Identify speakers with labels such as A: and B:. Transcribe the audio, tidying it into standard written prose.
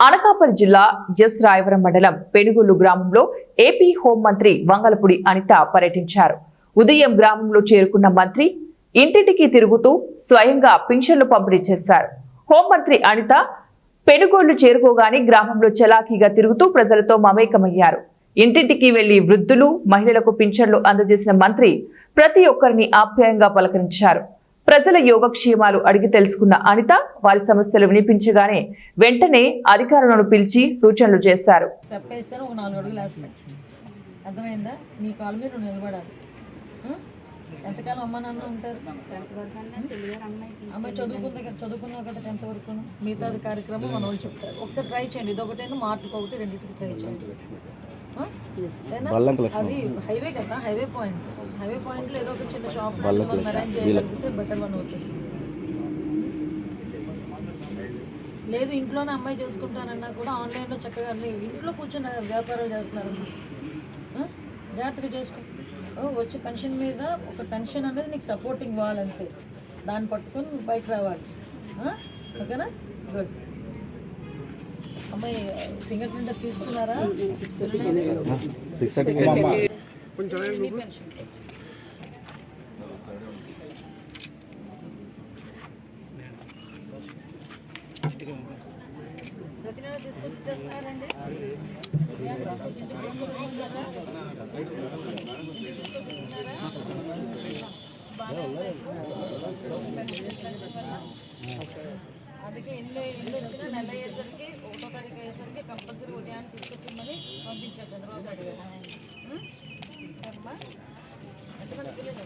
A: అనకాపల్లి జిల్లా ఎస్ రాయవరం మండలం పెనుగొల్లు గ్రామంలో ఏపీ హోంమంత్రి వంగలపూడి అనిత పర్యటించారు. ఉదయం గ్రామంలో చేరుకున్న మంత్రి ఇంటింటికి తిరుగుతూ స్వయంగా పింఛన్లు పంపిణీ చేశారు. హోంమంత్రి అనిత పెనుగొల్లు చేరుకోగానే గ్రామంలో చలాకీగా తిరుగుతూ ప్రజలతో మమేకమయ్యారు. ఇంటింటికి వెళ్లి వృద్ధులు, మహిళలకు పింఛన్లు అందజేసిన మంత్రి ప్రతి ఒక్కరిని ఆప్యాయంగా పలకరించారు. ప్రజల యోగక్షేమాలు అడిగి తెలుసుకున్న అనిత వారి సమస్యలు వినిపించగానే వెంటనే అధికారులను పిలిచి సూచనలు చేశారు.
B: ఎంతకాలం అమ్మ నాన్న ఉంటారు? అమ్మాయి చదువుకున్నా కదా 10th వరకు. మిగతా కార్యక్రమం మన వాళ్ళు చెప్తారు. ఒకసారి ట్రై చేయండి. ఇదొకటైనా మార్కులు ఒకటి రెండింటికి ట్రై చేయండి. అది హైవే కదా, హైవే పాయింట్లో ఏదో ఒక చిన్న షాప్ అరేంజ్ చేయగలిగితే బెటర్ వన్ అవుతుంది. లేదు ఇంట్లోనే అమ్మాయి చేసుకుంటానన్నా కూడా ఆన్లైన్లో చక్కగా ఇంట్లో కూర్చొని వ్యాపారాలు చేస్తున్నారమ్మా. జాగ్రత్తగా చేసుకో. వచ్చే పెన్షన్ మీద ఒక పెన్షన్ అనేది నీకు సపోర్టింగ్ ఇవ్వాలంతే. దాన్ని పట్టుకొని బయట రావాలి. ఓకేనా? గుడ్. అమ్మాయి ఫింగర్ ప్రింట్ తీసుకున్నారా? ప్రతి నెల తీసుకొచ్చి చేస్తున్నారండి. అందుకే ఇల్లు వచ్చినా నెల అయ్యేసరికి 1వ తారీఖు అయ్యేసరికి కంపల్సరీ ఉదయాన్ని తీసుకొచ్చిమని పంపించారు చంద్రబాబు నాయుడు గారు. ఎంతమంది పిల్లలు?